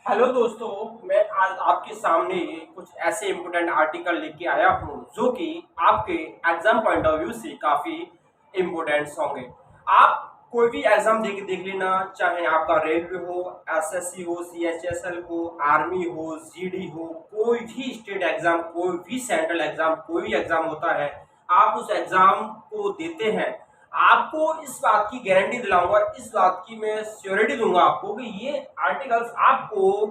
Hello दोस्तों, मैं आज आपके सामने कुछ ऐसे इम्पोर्टेंट आर्टिकल लेके आया हूँ जो कि आपके एग्जाम पॉइंट ऑफ व्यू से काफ़ी इम्पोर्टेंट्स होंगे। आप कोई भी एग्जाम दे के देख लेना, चाहे आपका रेलवे हो, एसएससी हो, सीएचएसएल हो, आर्मी हो, जीडी हो, कोई भी स्टेट एग्जाम, कोई भी सेंट्रल एग्जाम, कोई भी एग्जाम होता है, आप उस एग्जाम को देते हैं। आपको इस बात की गारंटी दिलाऊंगा, इस बात की मैं श्योरिटी दूंगा आपको कि ये आर्टिकल्स आपको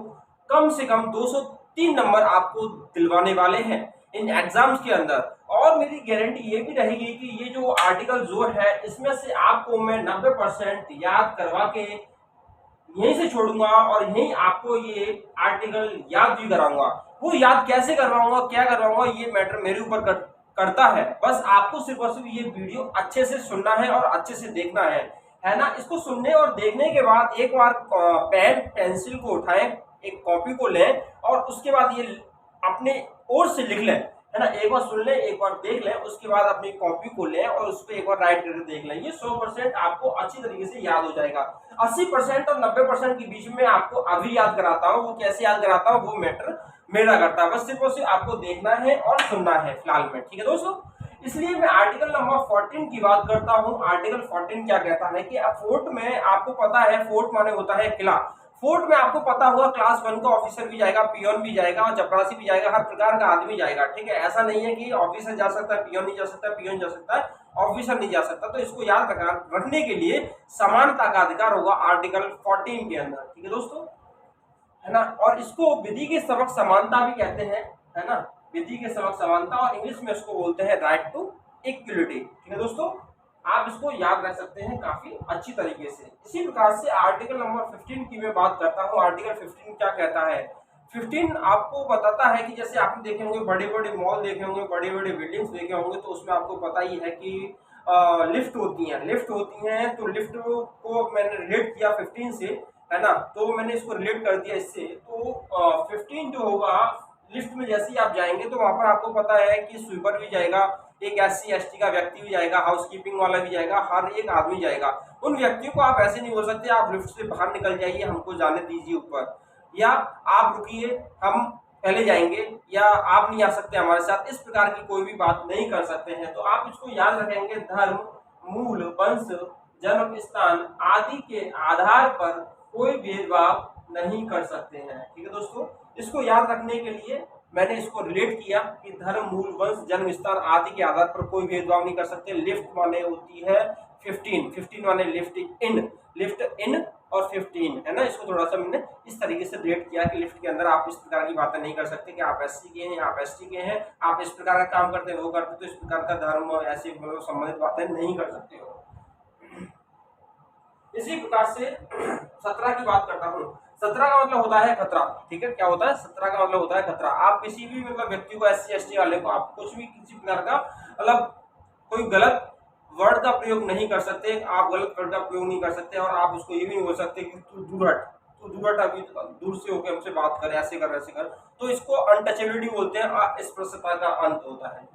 कम से कम 203 नंबर आपको दिलवाने वाले हैं इन एग्जाम्स के अंदर। और मेरी गारंटी ये भी रहेगी कि ये जो आर्टिकल जो है इसमें से आपको मैं 90% याद करवा के यहीं से छोड़ूंगा और यहीं आपको ये आर्टिकल याद भी कराऊंगा। वो याद कैसे करवाऊंगा, क्या करवाऊंगा, ये मैटर मेरे ऊपर करता है। बस आपको सिर्फ और सिर्फ ये वीडियो अच्छे से सुनना है और अच्छे से देखना है ना। इसको सुनने और देखने के बाद एक बार पेन पेंसिल को उठाएं, एक कॉपी को लें और उसके बाद ये अपने ओर से लिख लें, है ना। एक बार सुन लें, एक बार देख लें, उसके बाद अपनी कॉपी को लें और उस पर एक बार राइट करके देख लें। ये 100% आपको अच्छी तरीके से याद हो जाएगा। 80% और 90% के बीच में आपको अभी याद कराता हूँ। वो कैसे याद कराता हूँ वो मैटर मेरा करता है। बस सिर्फ और सिर्फ आपको देखना है और सुनना है फिलहाल में, ठीक है दोस्तों। इसलिए मैं आर्टिकल नंबर 14 की बात करता हूँ। आर्टिकल 14 क्या कहता है कि फोर्ट में आपको पता है, फोर्ट माने होता है किला। फोर्ट में आपको पता होगा क्लास 1 का ऑफिसर भी जाएगा, पियोन भी जाएगा और चपरासी भी जाएगा, हर प्रकार का आदमी जाएगा, ठीक है। ऐसा नहीं है कि ऑफिसर जा सकता है, पियोन नहीं जा सकता, पियोन जा सकता है, ऑफिसर नहीं जा सकता। तो इसको याद रखने के लिए समानता का अधिकार होगा आर्टिकल 14 के अंदर, ठीक है दोस्तों, है ना। और इसको विधि के सबक समानता भी कहते हैं, है ना। विधि के सबक समानता, और इंग्लिश में इसको बोलते हैं राइट टू इक्वलिटी, ठीक है दोस्तों। आप इसको याद रख सकते हैं काफी अच्छी तरीके से। इसी प्रकार से आर्टिकल नंबर 15 की मैं बात करता हूँ। आर्टिकल 15 क्या कहता है? 15 आपको बताता है कि जैसे आपने देखे होंगे, बड़े बड़े मॉल देखे होंगे, बड़े बड़े बिल्डिंग्स देखे होंगे, तो उसमें आपको पता ही है कि लिफ्ट होती हैं, लिफ्ट होती हैं। तो लिफ्ट को मैंने रिलेट किया 15 से, है ना। तो मैंने इसको रिलेट कर दिया इससे। तो 15 जो होगा, लिफ्ट में जैसे ही आप जाएंगे तो वहां पर आपको पता है कि स्वीपर भी जाएगा, एक SC ST का व्यक्ति भी जाएगा, हाउसकीपिंग वाला भी जाएगा, हर एक आदमी जाएगा। उन व्यक्तियों को आप ऐसे नहीं बोल सकते आप लिफ्ट से बाहर निकल जाइए, हमको जाने दीजिए ऊपर, या आप रुकिए, हम पहले जाएंगे, या आप नहीं आ सकते हमारे साथ। इस प्रकार की कोई भी बात नहीं कर सकते हैं। तो आप इसको याद रखेंगे, धर्म, मूल, वंश, जन्म स्थान आदि के आधार पर कोई भेदभाव नहीं कर सकते हैं, ठीक है दोस्तों। इसको याद रखने के लिए मैंने इसको रिलेट किया कि धर्म, मूल, वंश, जन्म स्थान आदि के आधार पर कोई भेदभाव नहीं कर सकते। लिफ्ट माने होती है 15 माने लिफ्ट इन और 15, है ना। इसको थोड़ा सा मैंने इस तरीके से रिलेट किया कि लिफ्ट के अंदर आप इस प्रकार की बातें नहीं कर सकते कि आप SC के हैं, आप ST के हैं, आप इस प्रकार का काम करते हैं, वो करते, तो इस प्रकार का धर्म ऐसी संबंधित बातें नहीं कर सकते हो। इसी प्रकार से 17 की बात करता हूँ। 17 का मतलब होता है खतरा, ठीक है। क्या होता है? 17 का मतलब होता है खतरा। आप किसी भी मतलब व्यक्ति को, SC ST वाले को, आप कुछ भी किसी प्रकार का मतलब कोई गलत वर्ड का प्रयोग नहीं कर सकते, आप गलत वर्ड का प्रयोग नहीं कर सकते। और आप उसको ये भी नहीं बोल सकते कि तू दूर हट, अभी दूर से होकर हमसे बात कर, ऐसे कर वैसे कर। तो इसको अनटचेबिलिटी बोलते हैं, अस्पृश्यता का अंत होता है,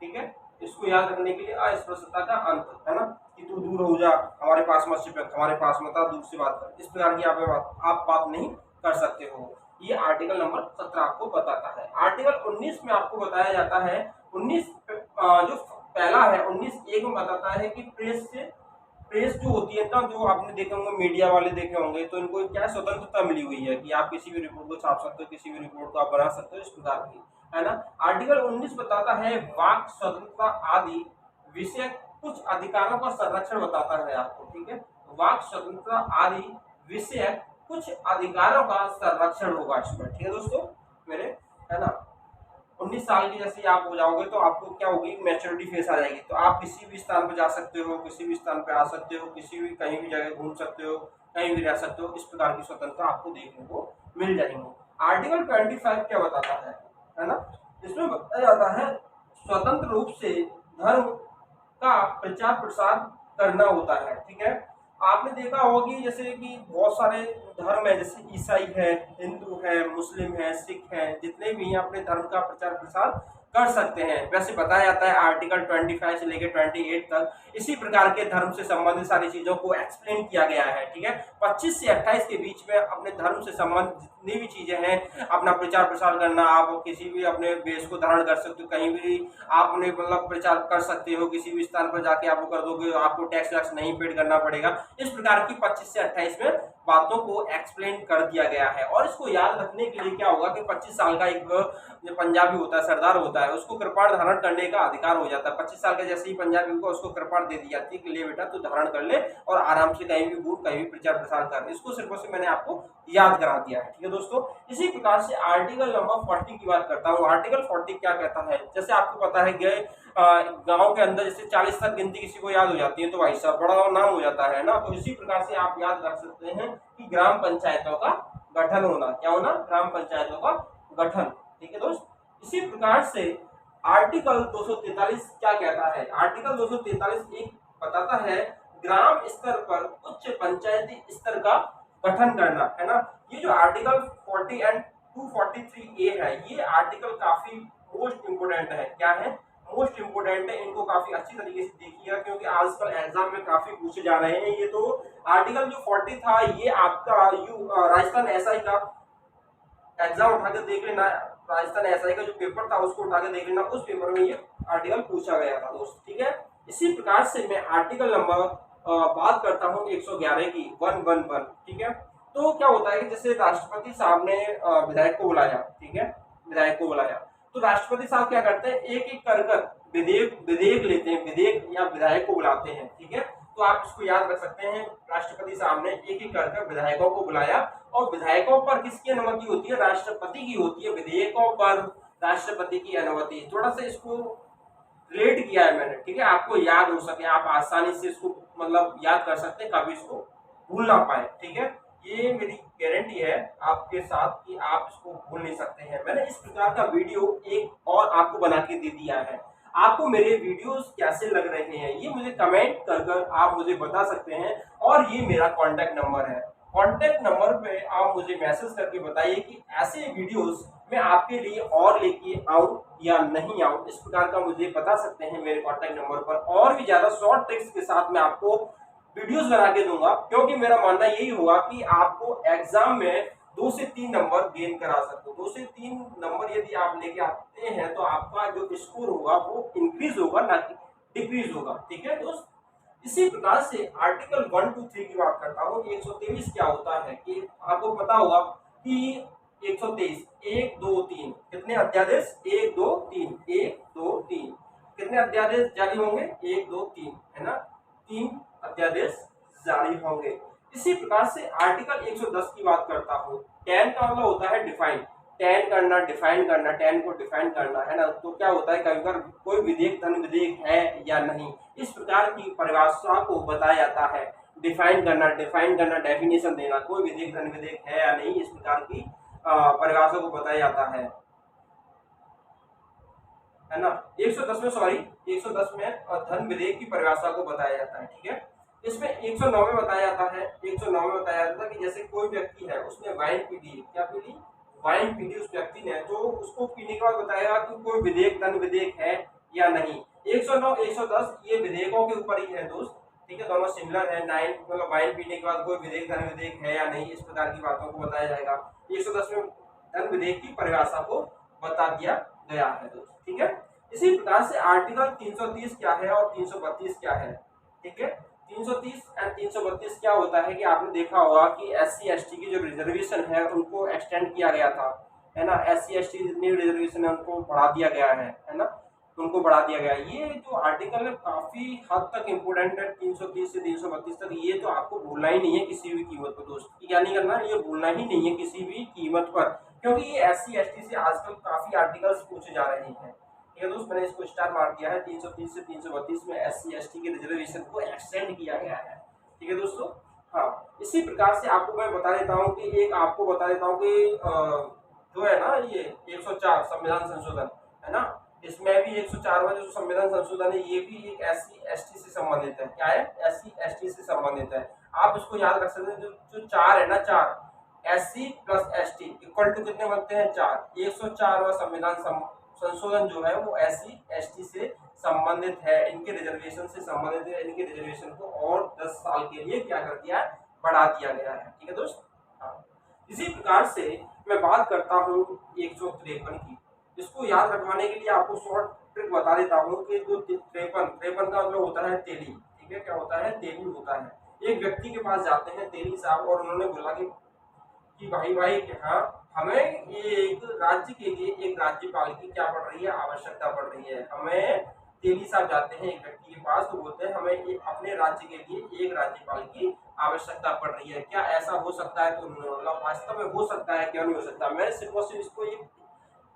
ठीक है। इसको याद रखने के लिए अस्पृश्यता का अंत, है ना, कि तू दूर हो जा, हमारे पास मत चिपक, हमारे पास मत आ, दूर से बात कर। इस प्रकार की आप बात नहीं कर सकते हो। ये आर्टिकल नंबर 17 आपको बताता है। आर्टिकल 19 में आपको बताया जाता है, 19 जो पहला है, 19(1) में बताता है कि प्रेस जो होती है ना, जो आपने देखे होंगे, मीडिया वाले देखे होंगे, तो इनको क्या स्वतंत्रता मिली हुई है कि आप किसी भी रिपोर्ट को छाप सकते हो, किसी भी रिपोर्ट को आप बना सकते हो, इस प्रकार की, है ना। आर्टिकल 19 बताता है वाक स्वतंत्रता आदि विषय कुछ अधिकारों का संरक्षण बताता है आपको, ठीक है। वाक स्वतंत्रता आदि विषय कुछ अधिकारों का संरक्षण होगा इसमें, ठीक है दोस्तों मेरे, है ना। 19 साल की जैसे आप हो जाओगे तो आपको क्या होगी, मैच्योरिटी फेस आ जाएगी। तो आप किसी भी स्थान पर जा सकते हो, किसी भी स्थान पर आ सकते हो, किसी भी कहीं भी जगह घूम सकते हो, कहीं भी रह सकते हो। इस प्रकार की स्वतंत्रता आपको देखने को मिल जाएंगी। आर्टिकल 25 क्या बताता है ना। इसमें बताया जाता है स्वतंत्र रूप से धर्म का प्रचार प्रसार करना होता है, ठीक है। आपने देखा होगा कि जैसे कि बहुत सारे धर्म है, जैसे ईसाई है, हिंदू है, मुस्लिम है, सिख है, जितने भी हैं अपने धर्म का प्रचार प्रसार कर सकते हैं। वैसे बताया जाता है आर्टिकल 25 से लेकर 28 तक इसी प्रकार के धर्म से संबंधित सारी चीजों को एक्सप्लेन किया गया है। ठीक है, 25 से 28 के बीच में अपने धर्म से संबंधित जितनी भी चीजें हैं अपना प्रचार प्रसार करना, आप किसी भी अपने वेश को धारण कर सकते हो, कहीं भी आपने मतलब प्रचार कर सकते हो, किसी भी स्थान पर जाके आप कर दोगे, आपको टैक्स वैक्स नहीं पेड करना पड़ेगा। इस प्रकार की 25 से 28 में बातों को एक्सप्लेन कर दिया गया है। और इसको याद रखने के लिए क्या होगा कि 25 साल का एक जो पंजाबी होता है, सरदार होता है, उसको कृपाण धारण करने का अधिकार हो जाता है। 25 साल का जैसे ही पंजाबी को उसको कृपाण दे दी जाती है कि ले बेटा तू धारण कर ले और आराम से कहीं भी घूम, कहीं भी प्रचार प्रसार कर। इसको सिर्फ से मैंने आपको याद करा दिया है। ठीक है दोस्तों, इसी प्रकार से आर्टिकल नंबर 40 की बात करता हूँ। आर्टिकल 40 क्या कहता है, जैसे आपको पता है कि गांव के अंदर जैसे 40 तक गिनती किसी को याद हो जाती है तो भाई साहब बड़ा नाम हो जाता है ना। तो इसी प्रकार से आप याद रख सकते हैं कि ग्राम पंचायतों का गठन होना, क्या होना, ग्राम पंचायतों का गठन। ठीक है दोस्त, इसी प्रकार से आर्टिकल 243 क्या कहता है, आर्टिकल 243 एक बताता है ग्राम स्तर पर उच्च पंचायती स्तर का गठन करना, है ना। ये जो आर्टिकल 40 एंड 243A है, ये आर्टिकल काफी मोस्ट इंपोर्टेंट है। क्या है, मोस्ट इंपोर्टेंट है। इनको काफी अच्छी तरीके से देखिएगा क्योंकि आजकल एग्जाम में काफी पूछे जा रहे हैं। ये तो आर्टिकल जो 40 था ये आपका राजस्थान एसआई का एग्जाम उठा के देख लेना, राजस्थान एसआई का जो पेपर था उसको उठा के देख लेना, उस पेपर में ये आर्टिकल पूछा गया था दोस्त। ठीक है, इसी प्रकार से मैं आर्टिकल नंबर बात करता हूँ 111 की, 111। ठीक है, तो क्या होता है कि जैसे राष्ट्रपति साहब ने विधायक को बुलाया, ठीक है, विधायक को बुलाया तो राष्ट्रपति साहब क्या करते हैं, एक एक कर विधेयक लेते हैं, विधेयक या विधायक को बुलाते हैं। ठीक है, तो आप इसको याद रख सकते हैं, राष्ट्रपति साहब ने एक एक कर विधायकों को बुलाया और विधायकों पर किसकी अनुमति होती है, राष्ट्रपति की होती है। विधेयकों पर राष्ट्रपति की अनुमति, थोड़ा सा इसको रिलेट किया है मैंने। ठीक है, आपको याद हो सके, आप आसानी से इसको मतलब याद कर सकते हैं, कभी इसको भूल ना पाए। ठीक है, ये मेरी गारंटी है आपके साथ कि आप इसको भूल नहीं सकते हैं। मैंने इस प्रकार का वीडियो एक और आपको बना के दे दिया है। आपको मेरे वीडियोस कैसे लग रहे हैं ये मुझे कमेंट कर आप मुझे बता सकते हैं। और ये मेरा कॉन्टैक्ट नंबर है, कॉन्टैक्ट नंबर पे आप मुझे मैसेज करके बताइए कि ऐसे वीडियोस मैं आपके लिए और लेके आऊं या नहीं आऊं। इस प्रकार का मुझे बता सकते हैं मेरे कॉन्टैक्ट नंबर पर। और भी ज्यादा शॉर्ट ट्रिक्स के साथ मैं आपको वीडियोस बना के दूंगा, क्योंकि मेरा मानना यही होगा कि आपको एग्जाम में 2 से 3 नंबर गेन करा सकते हो। 2 से 3 नंबर यदि आप लेके आते हैं तो आपका जो स्कोर होगा वो इंक्रीज होगा, ना कि डिक्रीज होगा। ठीक है दोस्त, इसी प्रकार से आर्टिकल 1 2 3 की बात करता हूँ। 123 क्या होता है कि आपको पता होगा कि 123 1 2 3 कितने अध्यादेश, 1 2 3 1 2 3 कितने अध्यादेश जारी होंगे, 1 2 3, है ना, 3 अध्यादेश जारी होंगे। इसी प्रकार से आर्टिकल 110 की बात करता हूँ। 10 का मतलब होता है डिफाइन, 10 करना, डिफाइन करना, 10 को डिफाइन करना, है ना। तो क्या होता है, कभी बार कोई विधेयक धन विधेयक है या नहीं, इस प्रकार की परिभाषा को बताया जाता है। डिफाइन करना, डेफिनेशन देना, कोई विधेयक धन विधेयक है या नहीं, इस प्रकार की परिभाषा को बताया जाता है ना। 110 में, सॉरी 110 में धन विधेयक की परिभाषा को बताया जाता है। ठीक है, इसमें 109 में बताया जाता है, 109 में बताया जाता है कि जैसे कोई व्यक्ति है उसने वाइन पी ली, क्या पी ली, वाइन पी ली उस व्यक्ति ने, तो उसको पीने के बाद बताएगा कि कोई विधेयक धन विधेयक है या नहीं। 109 110 ये विधेयकों के ऊपर ही है दोस्त। ठीक है, दोनों सिमिलर है। 9 मतलब वाइन पीने के बाद कोई विधेयक धन विधेयक है या नहीं, इस प्रकार की बातों को बताया जाएगा। 110 में धन विधेयक की परिभाषा को बता दिया गया है दोस्त। ठीक है, इसी प्रकार से आर्टिकल 330 क्या है और 332 क्या है। ठीक है, 330 एंड 332 क्या होता है कि आपने देखा होगा कि SC ST की जो रिजर्वेशन है उनको एक्सटेंड किया गया था, है ना। SC ST जितनी रिजर्वेशन है उनको बढ़ा दिया गया है ना, उनको बढ़ा दिया गया। ये जो आर्टिकल है काफी हद तक इम्पोर्टेंट है, 330 से 332 तक। ये तो आपको भूलना ही नहीं है किसी भी कीमत पर दोस्त, क्या नहीं करना, ये भूलना ही नहीं है किसी भी कीमत पर, क्योंकि ये SC ST से आजकल काफी आर्टिकल्स पूछे जा रहे हैं। ठीक है दोस्त, मैंने इसको स्टार मार दिया है। 330 से 332 में SC ST के रिजर्वेशन को एक्सटेंड किया गया है। ठीक है दोस्तों, हाँ, इसी प्रकार से आपको मैं बता देता हूँ कि एक आपको बता देता हूँ कि जो है ना ये 104 संविधान संशोधन, है ना, इसमें भी 104वां जो संविधान संशोधन है ये भी एक SC ST से संबंधित है। क्या है, SC ST से संबंधित है। आप इसको याद रख सकते हैं, जो 4 है ना, 4 SC plus ST equal to कितने बनते हैं, 4। 104वां संविधान संशोधन जो है वो SC ST से संबंधित है, इनके रिजर्वेशन से संबंधित है। इनके रिजर्वेशन को और 10 साल के लिए क्या कर दिया है, बढ़ा दिया गया है। ठीक है दोस्त। हाँ, इसी प्रकार से मैं बात करता हूँ 153 की। इसको याद रखवाने के लिए आपको शॉर्ट ट्रिक बता देता हूँ कि जो 53 का मतलब होता है तेली। ठीक है, क्या होता है, तेली होता है। एक व्यक्ति के पास जाते हैं तेली साहब और उन्होंने बोला कि भाई हाँ, हमें ये एक राज्य के लिए एक राज्यपाल की क्या पड़ रही है, आवश्यकता पड़ रही है। हमें तेली साहब जाते हैं एक व्यक्ति के पास तो बोलते हैं हमें अपने राज्य के लिए एक राज्यपाल की आवश्यकता पड़ रही है, क्या ऐसा हो सकता है? तो उन्होंने बोला वास्तव में हो सकता है, क्यों नहीं हो सकता। मैंने सिर्फ और सिर्फ इसको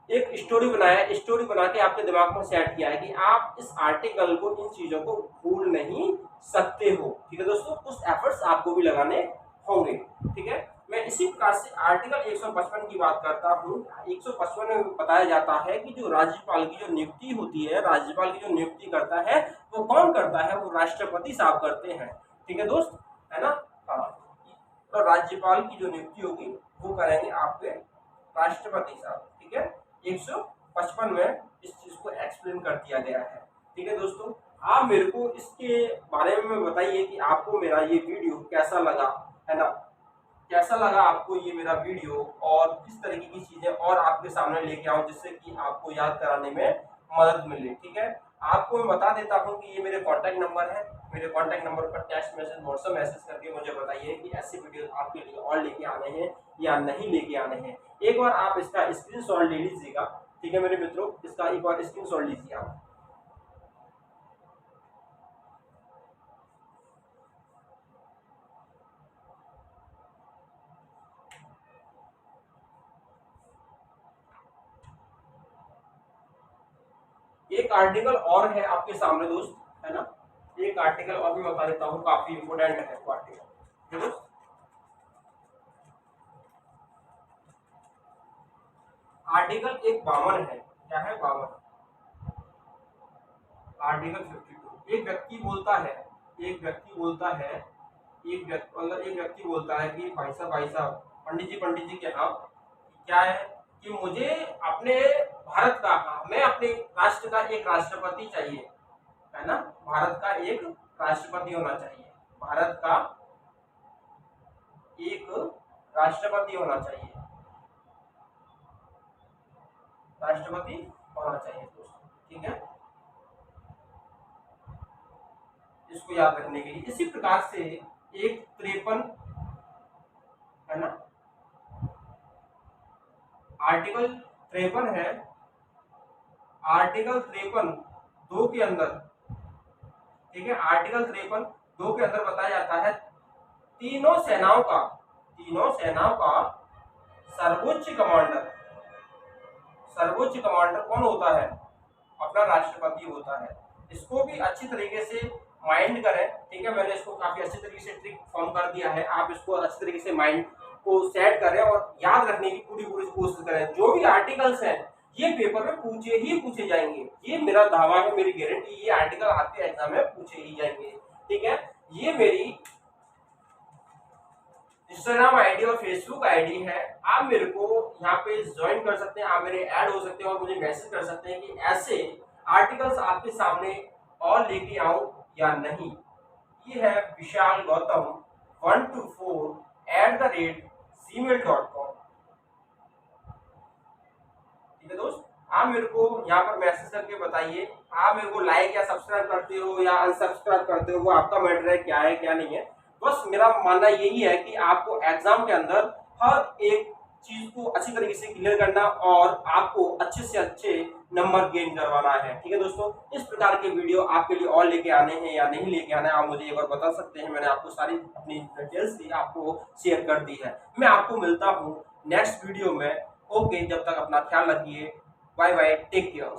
एक स्टोरी बनाया, स्टोरी बना के आपके दिमाग में सेट किया है कि आप इस आर्टिकल को, इन चीजों को भूल नहीं सकते हो। ठीक है दोस्तों, कुछ एफर्ट्स आपको भी लगाने होंगे। ठीक है, मैं इसी प्रकार से आर्टिकल 155 की बात करता हूँ। 155 में बताया जाता है कि जो राज्यपाल की जो नियुक्ति होती है, राज्यपाल की जो नियुक्ति करता है वो कौन करता है, वो राष्ट्रपति साहब करते हैं। ठीक है दोस्त, है ना। हाँ, तो राज्यपाल की जो नियुक्ति होगी वो करेंगे आपके राष्ट्रपति साहब। ठीक है, 155 में इस चीज को एक्सप्लेन कर दिया गया है। ठीक है दोस्तों, आप मेरे को इसके बारे में बताइए कि आपको मेरा ये वीडियो कैसा लगा, है ना। कैसा लगा आपको ये मेरा वीडियो, और किस तरीके की चीजें और आपके सामने लेके आऊं जिससे कि आपको याद कराने में मदद मिले। ठीक है, आपको मैं बता देता हूं कि ये मेरे कॉन्टैक्ट नंबर है। मेरे कॉन्टैक्ट नंबर पर टेक्स्ट मैसेज, व्हाट्सएप मैसेज करके मुझे बताइए कि ऐसे वीडियो आपके लिए और लेके आने हैं या नहीं लेके आने हैं। एक बार आप इसका स्क्रीनशॉट ले लीजिएगा। ठीक है मेरे मित्रों, इसका एक बार स्क्रीनशॉट लीजिए आप। एक आर्टिकल और है आपके सामने दोस्त, है ना। एक आर्टिकल और भी बता देता हूँ, काफी इंपोर्टेंट है वो आर्टिकल दोस्त। आर्टिकल एक 52 है। क्या है, 52। आर्टिकल 52, एक व्यक्ति बोलता है, एक व्यक्ति बोलता है, एक व्यक्ति बोलता है कि भाई साहब, पंडित जी क्या क्या है कि मुझे अपने भारत का, मैं अपने राष्ट्र का एक राष्ट्रपति चाहिए, है ना। भारत का एक राष्ट्रपति होना चाहिए, भारत का एक राष्ट्रपति होना चाहिए, राष्ट्रपति होना चाहिए दोस्तों। ठीक है, इसको याद रखने के लिए इसी प्रकार से एक 53, है ना, आर्टिकल 53 है। आर्टिकल 53 2 के अंदर, ठीक है, आर्टिकल 53 2 के अंदर बताया जाता है तीनों सेनाओं का सर्वोच्च कमांडर, सर्वोच्च कमांडर कौन होता है, अपना राष्ट्रपति होता है। इसको भी अच्छी तरीके से माइंड करें। ठीक है, मैंने इसको काफी अच्छी तरीके से ट्रिक फॉर्म कर दिया है, आप इसको अच्छी तरीके से माइंड को सेट करें और याद रखने की पूरी कोशिश करें। जो भी आर्टिकल्स हैं ये पेपर में पूछे जाएंगे, ये मेरा दावा है, मेरी गारंटी, ये आर्टिकल आपके एग्जाम में पूछे ही जाएंगे। ठीक है, ये मेरी इंस्टाग्राम आईडी और फेसबुक आईडी है, आप मेरे को यहाँ पे ज्वाइन कर सकते हैं, आप मेरे ऐड हो सकते हैं और मुझे मैसेज कर सकते हैं कि ऐसे आर्टिकल्स आपके सामने और लेके आऊं या नहीं। ये है विशाल गौतम 124@gmail.com। ठीक है दोस्त, आप मेरे को यहाँ पर मैसेज करके बताइए, आप मेरे को लाइक या सब्सक्राइब करते हो या अनसब्सक्राइब करते हो, वो आपका मैटर है, क्या है क्या नहीं है। बस मेरा मानना यही है कि आपको एग्जाम के अंदर हर एक चीज को अच्छी तरीके से क्लियर करना और आपको अच्छे से अच्छे नंबर गेन करवाना है। ठीक है दोस्तों, इस प्रकार के वीडियो आपके लिए और लेके आने हैं या नहीं लेके आने हैं, आप मुझे एक बार बता सकते हैं। मैंने आपको सारी अपनी डिटेल्स आपको शेयर कर दी है। मैं आपको मिलता हूँ नेक्स्ट वीडियो में। ओके, जब तक अपना ख्याल रखिए, बाय बाय, टेक केयर।